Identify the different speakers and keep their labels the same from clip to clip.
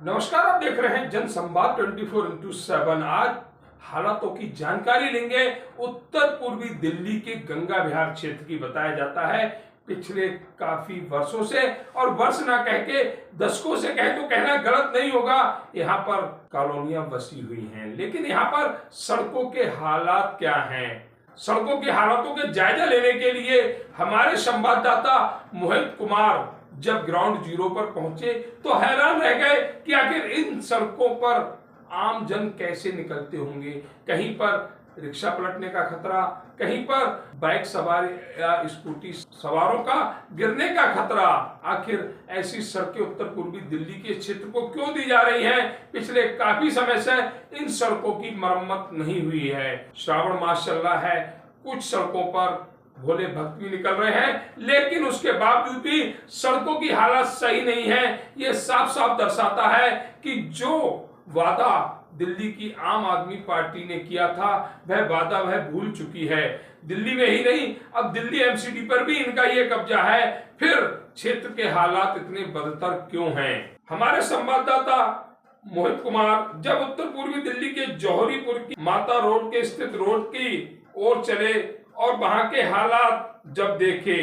Speaker 1: नमस्कार, आप देख रहे हैं जनसंवाद 24x7। आज हालातों की जानकारी लेंगे। उत्तर पूर्वी दिल्ली के गंगा विहार क्षेत्र की। बताया जाता है पिछले काफी वर्षों से, और वर्ष ना कह के दशकों से कहे तो कहना गलत नहीं होगा, यहाँ पर कॉलोनियां बसी हुई हैं। लेकिन यहाँ पर सड़कों के हालात क्या हैं? सड़कों के हालातों के जायजा लेने के लिए हमारे संवाददाता मोहित कुमार जब ग्राउंड जीरो पर पहुंचे तो हैरान रह गए कि आखिर इन सड़कों पर आम जन कैसे निकलते होंगे। कहीं पर रिक्शा पलटने का खतरा, कहीं पर बाइक सवार या स्कूटी सवारों का गिरने का खतरा। आखिर ऐसी सड़कें उत्तर पूर्वी दिल्ली के क्षेत्र को क्यों दी जा रही हैं? पिछले काफी समय से इन सड़कों की मरम्मत नहीं हुई है। श्रावण मास चल रहा है, कुछ सड़कों पर भोले भक्त भी निकल रहे हैं, लेकिन उसके बावजूद भी सड़कों की हालत सही नहीं है। ये साफ साफ दर्शाता है कि जो वादा दिल्ली की आम आदमी पार्टी ने किया था वह वादा वह भूल चुकी है। दिल्ली में ही नहीं, अब दिल्ली एमसीडी पर भी इनका ये कब्जा है। फिर क्षेत्र के हालात इतने बदतर क्यों हैं? हमारे संवाददाता मोहित कुमार जब उत्तर पूर्वी दिल्ली के जौहरीपुर की माता रोड के स्थित रोड की ओर चले और वहां के हालात जब देखे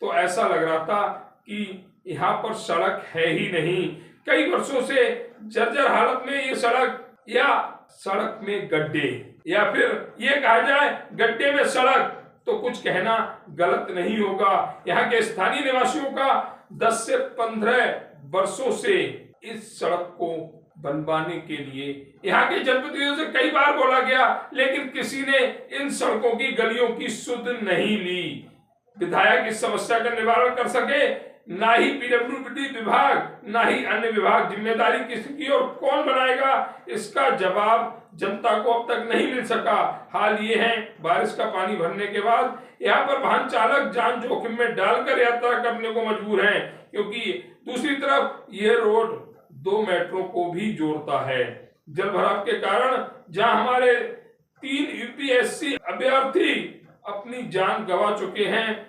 Speaker 1: तो ऐसा लग रहा था कि यहाँ पर सड़क है ही नहीं। कई वर्षों से जर्जर हालत में ये सड़क, या सड़क में गड्ढे, या फिर ये कहा जाए गड्ढे में सड़क, तो कुछ कहना गलत नहीं होगा। यहाँ के स्थानीय निवासियों का 10 से 15 वर्षों से इस सड़क को बनवाने के लिए यहाँ के जनप्रतिनिधियों से कई बार बोला गया, लेकिन किसी ने इन सड़कों की गलियों की सुध नहीं ली। विधायक इस समस्या का निवारण कर सके, ना ही पीडब्ल्यूडी विभाग, ना ही अन्य विभाग। जिम्मेदारी किसकी और कौन बनाएगा, इसका जवाब जनता को अब तक नहीं मिल सका। हाल ये है, बारिश का पानी भरने के बाद यहाँ पर वाहन चालक जान जोखिम में डालकर यात्रा करने को मजबूर हैं, क्योंकि दूसरी तरफ ये रोड 2 मेट्रो को भी जोड़ता है। जल भराव के कारण जहां हमारे 3 यूपीएससी अभ्यर्थी अपनी जान गंवा चुके हैं,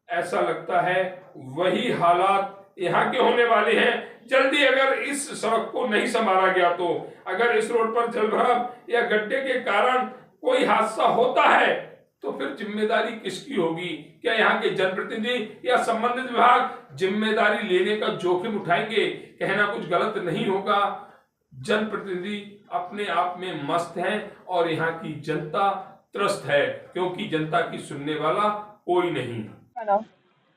Speaker 1: ऐसा लगता है वही हालात यहाँ के होने वाले हैं जल्दी, अगर इस सड़क को नहीं संभाला गया तो। अगर इस रोड पर जल भराव या गड्ढे के कारण कोई हादसा होता है तो फिर जिम्मेदारी किसकी होगी? क्या यहाँ के जनप्रतिनिधि या संबंधित विभाग जिम्मेदारी लेने का जोखिम उठाएंगे? कहना कुछ गलत नहीं होगा, जनप्रतिनिधि अपने आप में मस्त हैं और यहाँ की जनता त्रस्त है, क्योंकि जनता की सुनने वाला कोई नहीं।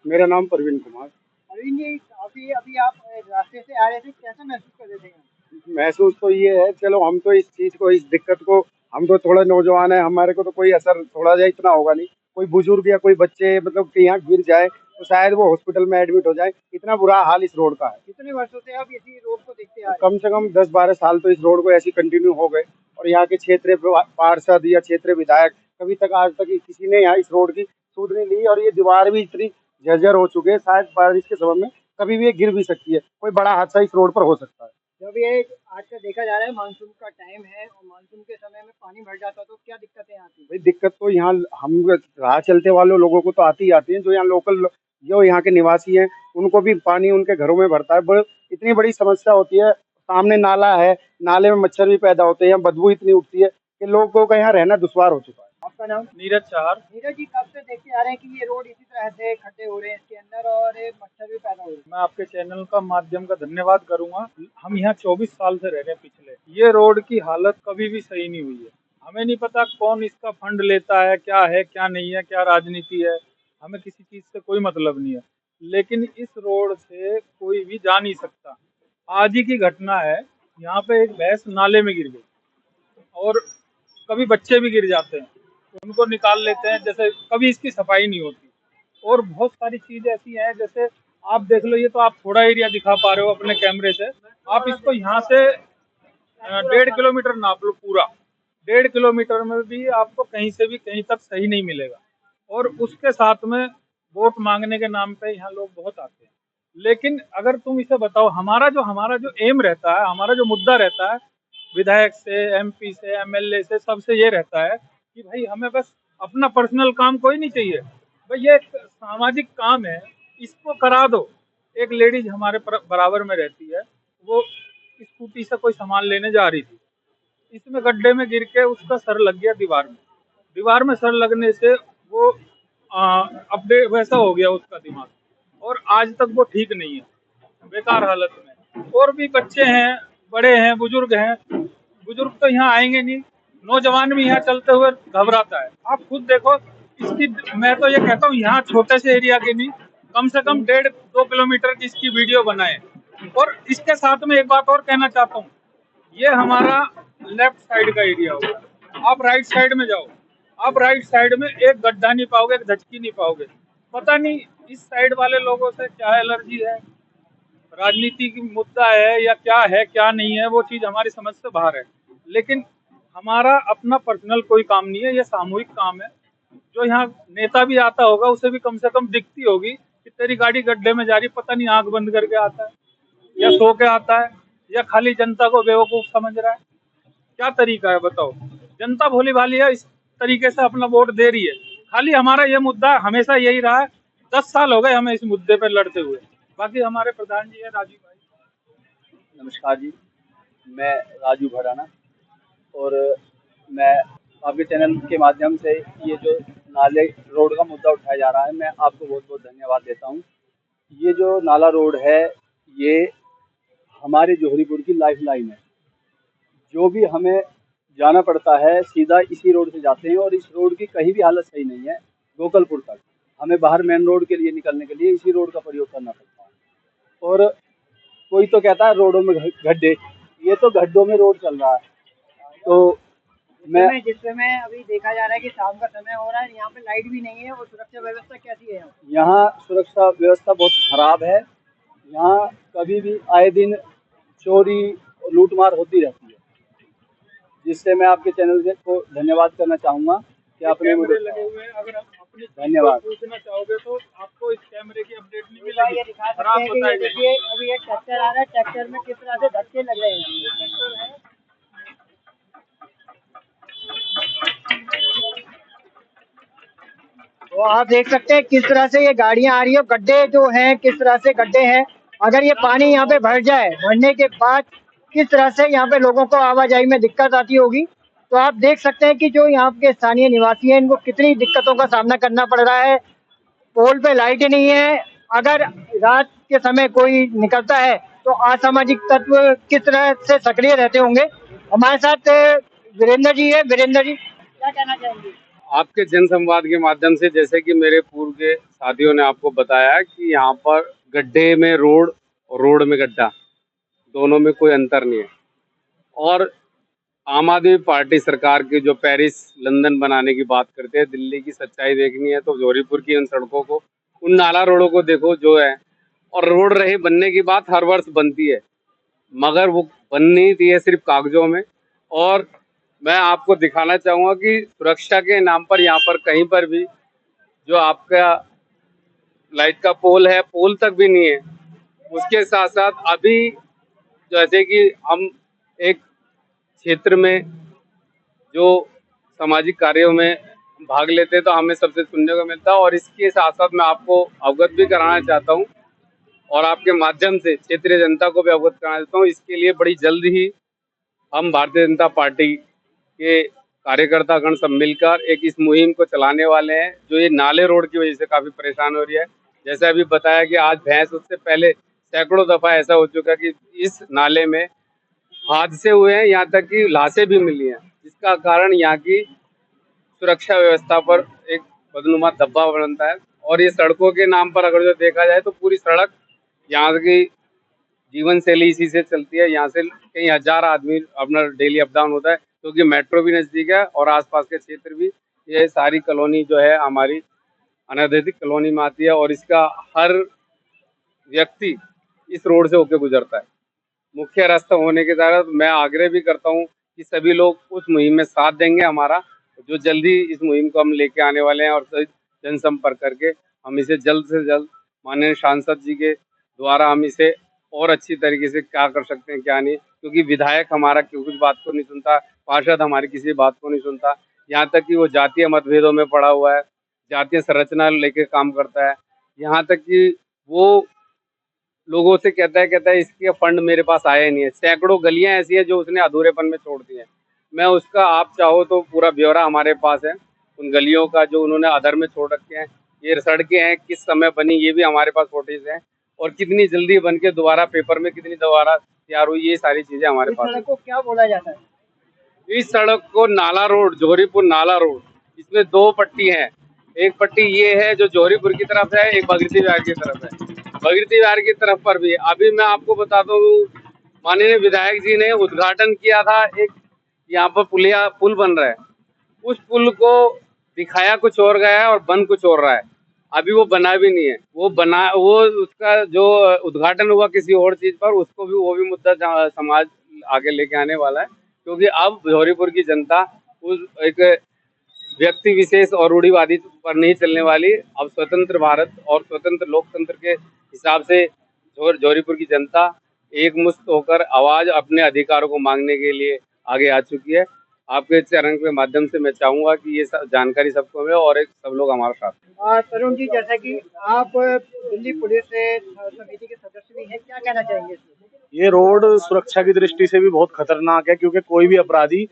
Speaker 2: मेरा नाम परवीन कुमार।
Speaker 3: परवीन जी, अभी आप रास्ते से आ रहे थे, कैसा महसूस कर रहे थे?
Speaker 2: महसूस तो ये है, चलो हम तो इस चीज को, इस दिक्कत को, हम तो थोड़ा नौजवान है, हमारे को तो कोई असर थोड़ा जा इतना होगा नहीं। कोई बुजुर्ग या कोई बच्चे मतलब कि यहाँ गिर जाए तो शायद वो हॉस्पिटल में एडमिट हो जाए, इतना बुरा हाल इस रोड का है।
Speaker 3: कितने वर्षों से आप इसी रोड को देखते आ रहे हैं?
Speaker 2: कम से कम 10-12 साल तो इस रोड को ऐसी कंटिन्यू हो गए, और यहाँ के क्षेत्रीय पार्षद या क्षेत्रीय विधायक कभी तक आज तक किसी ने यहाँ इस रोड की सुध नहीं ली। और ये दीवार भी इतनी जर्जर हो चुके हैं, शायद बारिश के सबब में कभी भी ये गिर भी सकती है, कोई बड़ा हादसा इस रोड पर हो सकता है।
Speaker 3: जब ये आज का देखा जा रहा है, मानसून का टाइम है और मानसून के समय में पानी भर जाता तो क्या दिक्कतें आती हैं?
Speaker 2: भाई दिक्कत तो यहाँ हम राह चलते वाले लोगों को तो आती ही आती है, जो यहाँ लोकल, जो यहाँ के निवासी हैं, उनको भी पानी उनके घरों में भरता है। इतनी बड़ी समस्या होती है। सामने नाला है, नाले में मच्छर भी पैदा होते हैं, बदबू इतनी उठती है कि लोगों का यहाँ रहना दुश्वार हो चुका है।
Speaker 3: आपका नाम?
Speaker 4: नीरज चार।
Speaker 3: नीरज जी, कब से देखते आ रहे हैं कि ये रोड इसी तरह से खड्डे हो रहे हैं इसके अंदर और ये मच्छर भी पैदा हो रहे हैं?
Speaker 4: मैं आपके चैनल का माध्यम का धन्यवाद करूंगा। हम यहाँ 24 साल से रह रहे हैं पिछले। ये रोड की हालत कभी भी सही नहीं हुई है। हमें नहीं पता कौन इसका फंड लेता है क्या नहीं है, क्या राजनीति है, हमें किसी चीज से कोई मतलब नहीं है। लेकिन इस रोड से कोई भी जा नहीं सकता। आज ही की घटना है, यहाँ पे एक भैंस नाले में गिर गई और कभी बच्चे भी गिर जाते हैं, उनको निकाल लेते हैं, जैसे कभी इसकी सफाई नहीं होती। और बहुत सारी चीज ऐसी हैं, जैसे आप देख लो, ये तो आप थोड़ा एरिया दिखा पा रहे हो अपने कैमरे से, आप इसको यहाँ से 1.5 किलोमीटर नाप लो, पूरा 1.5 किलोमीटर में भी आपको कहीं से भी कहीं तक सही नहीं मिलेगा। और उसके साथ में वोट मांगने के नाम पे यहाँ लोग बहुत आते हैं। लेकिन अगर तुम इसे बताओ, हमारा जो एम रहता है, हमारा जो मुद्दा रहता है, विधायक से, एमपी से, एमएलए से, सबसे ये रहता है कि भाई हमें बस अपना पर्सनल काम कोई नहीं चाहिए, भाई ये एक सामाजिक काम है, इसको करा दो। एक लेडीज हमारे बराबर में रहती है, वो स्कूटी से कोई सामान लेने जा रही थी, इसमें गड्ढे में गिर के उसका सर लग गया दीवार में सर लगने से वो अपडेट वैसा हो गया उसका दिमाग, और आज तक वो ठीक नहीं है, बेकार हालत में। और भी बच्चे हैं, बड़े हैं, बुजुर्ग हैं, बुजुर्ग तो यहाँ आएंगे नहीं, नौजवान भी यहाँ चलते हुए घबराता है। आप खुद देखो इसकी, मैं तो ये कहता हूँ यहाँ छोटे से एरिया की नहीं, कम से कम 1.5-2 किलोमीटर की इसकी वीडियो बनाए। और इसके साथ में एक बात और कहना चाहता हूँ, ये हमारा लेफ्ट साइड का एरिया होगा, आप राइट साइड में जाओ, आप राइट साइड में एक गड्ढा नहीं पाओगे, एक धचकी नहीं पाओगे। पता नहीं इस साइड वाले लोगों से क्या एलर्जी है, राजनीति की मुद्दा है या क्या नहीं है, वो चीज हमारी समझ से बाहर है। लेकिन हमारा अपना पर्सनल कोई काम नहीं है, ये सामूहिक काम है। जो यहाँ नेता भी आता होगा उसे भी कम से कम दिखती होगी कि तेरी गाड़ी गड्ढे में जा रही, पता नहीं आंख बंद करके आता है या सो के आता है या खाली जनता को बेवकूफ समझ रहा है। क्या तरीका है बताओ? जनता भोली भाली है, इस तरीके से अपना वोट दे रही है। खाली हमारा ये मुद्दा हमेशा यही रहा है, 10 साल हो गए हमें इस मुद्दे पर लड़ते हुए। बाकी हमारे प्रधान जी है राजीव भाई।
Speaker 5: नमस्कार जी, मैं राजू भराना, और मैं आपके चैनल के माध्यम से ये जो नाले रोड का मुद्दा उठाया जा रहा है, मैं आपको बहुत बहुत धन्यवाद देता हूँ। ये जो नाला रोड है, ये हमारे जौहरीपुर की लाइफ लाइन है। जो भी हमें जाना पड़ता है सीधा इसी रोड से जाते हैं, और इस रोड की कहीं भी हालत सही नहीं है। गोकलपुर तक हमें बाहर मेन रोड के लिए निकलने के लिए इसी रोड का प्रयोग करना पड़ता है। और कोई तो कहता है रोडों में गड्ढे, ये तो गड्ढों में रोड चल रहा है। तो
Speaker 3: जिस समय अभी देखा जा रहा है कि शाम का समय हो रहा है, यहाँ पे लाइट भी नहीं है, और सुरक्षा व्यवस्था कैसी है?
Speaker 5: यहाँ सुरक्षा व्यवस्था बहुत खराब है। यहाँ कभी भी आए दिन चोरी और लूटमार होती रहती है, जिससे मैं आपके चैनल को धन्यवाद करना चाहूँगा कि आपने मुझे
Speaker 4: लगे हुए हैं। अगर आप अपनी
Speaker 5: धन्यवाद
Speaker 4: पूछना चाहोगे तो आपको इस कैमरे की अपडेट नहीं मिलेगी।
Speaker 3: ये दिखा सकते हैं कि ये देखिए अभी एक ट्रैक्टर आ रहा है, ट्रैक्टर में किस तरह से धक्के लग रहे हैं। ये ट्रैक्टर है, तो आप देख सकते हैं किस तरह से ये गाड़ियां आ रही है, गड्ढे जो हैं किस तरह से गड्ढे हैं। अगर ये पानी यहाँ पे भर जाए, भरने के बाद किस तरह से यहाँ पे लोगों को आवाजाही में दिक्कत आती होगी। तो आप देख सकते हैं कि जो यहाँ के स्थानीय निवासी हैं, इनको कितनी दिक्कतों का सामना करना पड़ रहा है। पोल पे लाइट नहीं है, अगर रात के समय कोई निकलता है तो असामाजिक तत्व किस तरह से सक्रिय रहते होंगे। हमारे साथ वीरेंद्र जी है। वीरेंद्र जी, क्या कहना चाहेंगे?
Speaker 6: आपके जनसंवाद के माध्यम से, जैसे कि मेरे पूर्व के साथियों ने आपको बताया कि यहाँ पर गड्ढे में रोड और रोड में गड्ढा, दोनों में कोई अंतर नहीं है। और आम आदमी पार्टी सरकार के जो पेरिस लंदन बनाने की बात करते हैं, दिल्ली की सच्चाई देखनी है तो जौहरीपुर की उन सड़कों को, उन नाला रोडों को देखो जो है। और रोड रही बनने की बात, हर वर्ष बनती है, मगर वो बननी थी है सिर्फ कागजों में। और मैं आपको दिखाना चाहूँगा कि सुरक्षा के नाम पर यहाँ पर कहीं पर भी जो आपका लाइट का पोल है, पोल तक भी नहीं है। उसके साथ साथ अभी जैसे कि हम एक क्षेत्र में जो सामाजिक कार्यों में भाग लेते हैं तो हमें सबसे सुनने को मिलता है। और इसके साथ साथ मैं आपको अवगत भी कराना चाहता हूँ, और आपके माध्यम से क्षेत्रीय जनता को भी अवगत कराना चाहता हूँ। इसके लिए बड़ी जल्द ही हम भारतीय जनता पार्टी के कार्यकर्ता गण सब मिलकर एक इस मुहिम को चलाने वाले हैं, जो ये नाले रोड की वजह से काफ़ी परेशान हो रही है। जैसे अभी बताया कि आज भैंस, उससे पहले सैकड़ों दफ़ा ऐसा हो चुका कि इस नाले में हादसे हुए हैं, यहाँ तक कि लाशें भी मिली हैं, जिसका कारण यहाँ की सुरक्षा व्यवस्था पर एक बदनुमा धब्बा बनता है। और ये सड़कों के नाम पर अगर जो देखा जाए तो पूरी सड़क, यहाँ की जीवन शैली इसी से चलती है। यहाँ से कई हजार आदमी अपना डेली अप डाउन होता है, क्योंकि मेट्रो भी नज़दीक है और आसपास के क्षेत्र भी। ये सारी कॉलोनी जो है हमारी अनाधिकृत कॉलोनी में आती है, और इसका हर व्यक्ति इस रोड से होकर गुजरता है। मुख्य रास्ता होने के कारण मैं आग्रह भी करता हूँ कि सभी लोग उस मुहिम में साथ देंगे हमारा, जो जल्दी इस मुहिम को हम लेके आने वाले हैं। और जनसंपर्क करके हम इसे जल्द से जल्द माननीय सांसद जी के द्वारा हम इसे और अच्छी तरीके से क्या कर सकते हैं क्या नहीं, क्योंकि विधायक हमारा कुछ बात को नहीं सुनता, पार्षद हमारी किसी बात को नहीं सुनता। यहाँ तक कि वो जातीय मतभेदों में पड़ा हुआ है, जातीय संरचना लेके काम करता है। यहाँ तक कि वो लोगों से कहता है इसके फंड मेरे पास आया नहीं है। सैकड़ों गलियां ऐसी है जो उसने अधूरेपन में छोड़ दी है। मैं उसका, आप चाहो तो पूरा ब्यौरा हमारे पास है उन गलियों का जो उन्होंने अधर में छोड़ रखे हैं। ये सड़कें हैं किस समय बनी ये भी हमारे पास फोटोज है, और कितनी जल्दी बन के दोबारा पेपर में कितनी दोबारा तैयार हुई, ये सारी चीजें हमारे
Speaker 3: इस
Speaker 6: पास
Speaker 3: सड़क को क्या बोला जाता है?
Speaker 6: है। इस सड़क को नाला रोड, जोहरीपुर नाला रोड, इसमें दो पट्टी है। एक पट्टी ये है जो जोहरीपुर की तरफ है, एक भगीरथी विहार की तरफ है। भगीरथी विहार की तरफ पर भी अभी मैं आपको बताता हूँ, माननीय विधायक जी ने उद्घाटन किया था। एक यहाँ पर पुल बन रहा है, उस पुल को दिखाया कुछ और गया है और बन कुछ और रहा है। अभी वो बना भी नहीं है। वो उसका जो उद्घाटन हुआ किसी और चीज पर, उसको भी वो भी मुद्दा समाज आगे लेके आने वाला है, क्योंकि अब जोहरीपुर की जनता उस एक व्यक्ति विशेष और रूढ़िवादी पर नहीं चलने वाली। अब स्वतंत्र भारत और स्वतंत्र लोकतंत्र के हिसाब से जोहरीपुर की जनता एकमुश्त होकर आवाज अपने अधिकारों को मांगने के लिए आगे आ चुकी है। आपके चैनल के माध्यम से मैं चाहूंगा कि ये जानकारी सबको मिले और सब लोग हमारे साथ।
Speaker 3: तरुण जी, जैसा कि आप दिल्ली पुलिस समिति के सदस्य भी हैं, क्या कहना चाहेंगे?
Speaker 7: ये रोड सुरक्षा की दृष्टि से भी बहुत खतरनाक है, क्योंकि कोई भी अपराधी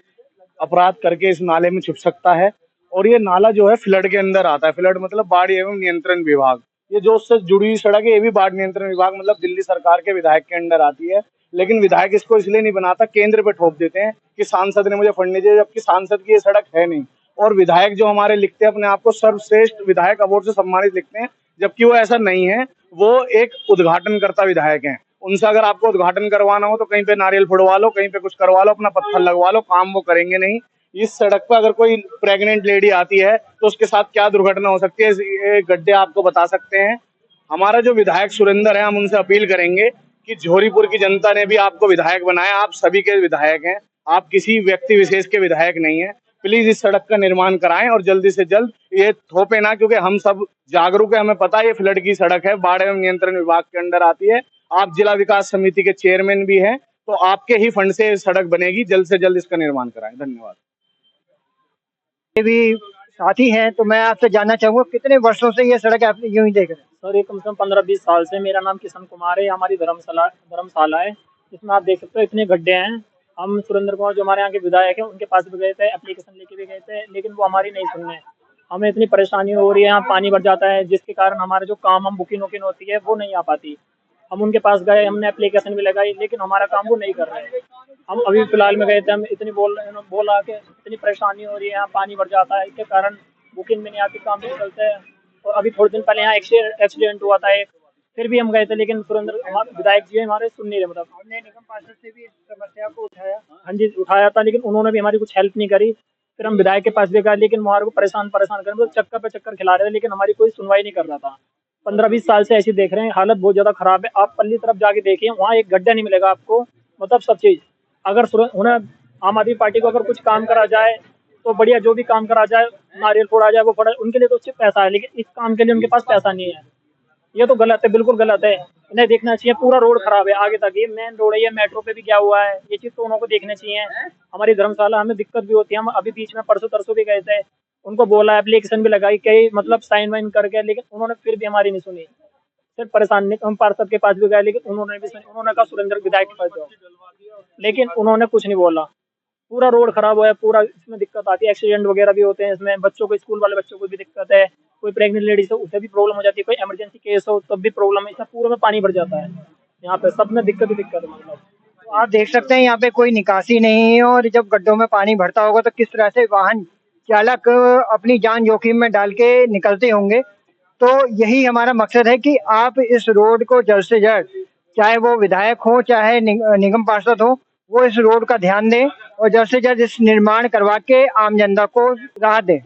Speaker 7: अपराध करके इस नाले में छुप सकता है। और ये नाला जो है फ्लड के अंदर आता है। फ्लड मतलब बाढ़ एवं नियंत्रण विभाग। ये जो उससे जुड़ी हुई सड़क है ये भी बाढ़ नियंत्रण विभाग मतलब दिल्ली सरकार के विधायक के अंडर आती है। लेकिन विधायक इसको इसलिए नहीं बनाता, केंद्र पे ठोप देते हैं कि सांसद ने मुझे फंड नहीं दिया, जबकि सांसद की ये सड़क है नहीं। और विधायक जो हमारे लिखते हैं अपने आप को सर्वश्रेष्ठ विधायक अवार्ड से सम्मानित लिखते हैं, जबकि वो ऐसा नहीं है। वो एक उद्घाटनकर्ता विधायक हैं। उनसे अगर आपको उद्घाटन करवाना हो तो कहीं पे नारियल फुड़वा लो, कहीं पे कुछ करवा लो, अपना पत्थर लगवा लो, काम वो करेंगे नहीं। इस सड़क पर अगर कोई प्रेग्नेंट लेडी आती है तो उसके साथ क्या दुर्घटना हो सकती है, ये गड्ढे आपको बता सकते हैं। हमारा जो विधायक सुरेंद्र है, हम उनसे अपील करेंगे कि जोहरीपुर की जनता ने भी आपको विधायक बनाया, आप सभी के विधायक हैं, आप किसी व्यक्ति विशेष के विधायक नहीं है। प्लीज इस सड़क का निर्माण कराएं और जल्दी से जल्द। ये थोपे ना, क्योंकि हम सब जागरूक है, हमें पता है ये फ्लड की सड़क है, बाढ़ एवं नियंत्रण विभाग के अंडर आती है। आप जिला विकास समिति के चेयरमैन भी हैं, तो आपके ही फंड से सड़क बनेगी। जल्द से जल्द इसका निर्माण कराएं। धन्यवाद।
Speaker 3: ये भी साथी हैं, तो मैं आपसे जानना चाहूंगा कितने वर्षों से ये सड़क आप यूं ही देख रहे हैं?
Speaker 8: सर ये कम से कम 15-20 साल से। मेरा नाम किशन कुमार है। हमारी धर्मशाला है, इसमें आप देख सकते हो इतने गड्ढे हैं। हम सुरेंद्र कुमार जो हमारे यहाँ के विधायक हैं उनके पास भी गए थे, एप्लीकेशन लेके भी गए थे, लेकिन वो हमारी नहीं सुन रहे। हमें इतनी परेशानी हो रही है, यहाँ पानी भर जाता है, जिसके कारण हमारे जो काम हम बुकिंग वुकिंग होती है वो नहीं आ पाती। हम उनके पास गए, हमने एप्लीकेशन भी लगाई, लेकिन हमारा काम वो नहीं कर रहे हैं। हम अभी फिलहाल में गए थे, हम इतनी बोला कि इतनी परेशानी हो रही है, यहाँ पानी भर जाता है, इसके कारण बुकिंग में नहीं आती, काम नहीं चलते हैं। और अभी थोड़े दिन पहले यहाँ एक्सीडेंट हुआ था एक, फिर भी हम गए थे, लेकिन सुरेंद्र हमारे विधायक जी हमारे सुन नहीं रहे। मतलब
Speaker 3: हमने निगम पार्षद से भी इस समस्या को उठाया।
Speaker 8: हाँ जी उठाया था, लेकिन उन्होंने भी हमारी कुछ हेल्प नहीं करी। फिर हम विधायक के पास भी गए, लेकिन हमारे को परेशान कर मतलब चक्कर पे चक्कर खिला रहे थे, लेकिन हमारी कोई सुनवाई नहीं कर रहा था। 15-20 साल से ऐसे देख रहे हैं, हालत बहुत ज्यादा खराब है। आप पल्ली तरफ जाके देखिए, वहाँ एक गड्ढा नहीं मिलेगा आपको, मतलब सब चीज। अगर उन्हें आम आदमी पार्टी को अगर कुछ काम करा जाए तो बढ़िया, जो भी काम करा जाए, नारियल फोड़ा जाए वो फोड़ा, उनके लिए तो उससे पैसा है, लेकिन इस काम के लिए उनके पास पैसा नहीं है। ये तो गलत है, बिल्कुल गलत है। इन्हें देखना चाहिए, पूरा रोड खराब है आगे तक, ये मेन रोड है, ये मेट्रो पे भी क्या हुआ है, ये चीज तो उनको देखना चाहिए। हमारी धर्मशाला हमें दिक्कत भी होती है। हम अभी बीच में परसों तरसों भी गए थे, उनको बोला, एप्लीकेशन भी लगाई, कई मतलब साइन वाइन करके, लेकिन उन्होंने फिर भी हमारी नहीं सुनी। सिर्फ परेशान नहीं, हम पार्षद के पास भी गए, लेकिन उन्होंने भी सुनी। उन्होंने कहा सुरेंद्र विधायक के पास जाओ, लेकिन उन्होंने कुछ नहीं बोला। पूरा रोड खराब हुआ है, पूरा इसमें दिक्कत आती है, एक्सीडेंट वगैरह भी होते हैं इसमें, बच्चों को, स्कूल वाले बच्चों को भी दिक्कत है, कोई प्रेग्नेंट लेडीज हो उसे भी प्रॉब्लम हो जाती है, कोई इमरजेंसी केस हो तब भी प्रॉब्लम है। इसमें पूरे में पानी भर जाता है, यहाँ पे सब में दिक्कत ही दिक्कत है। मतलब
Speaker 3: तो आप देख सकते हैं यहाँ पे कोई निकासी नहीं है, और जब गड्ढों में पानी भरता होगा तो किस तरह से वाहन चालक अपनी जान जोखिम में डाल के निकलते होंगे। तो यही हमारा मकसद है कि आप इस रोड को जल्द से जल्द, चाहे वो विधायक हो चाहे निगम पार्षद हो, वो इस रोड का ध्यान दें और जल्द से जल्द इस निर्माण करवा के आम जनता को राहत दें।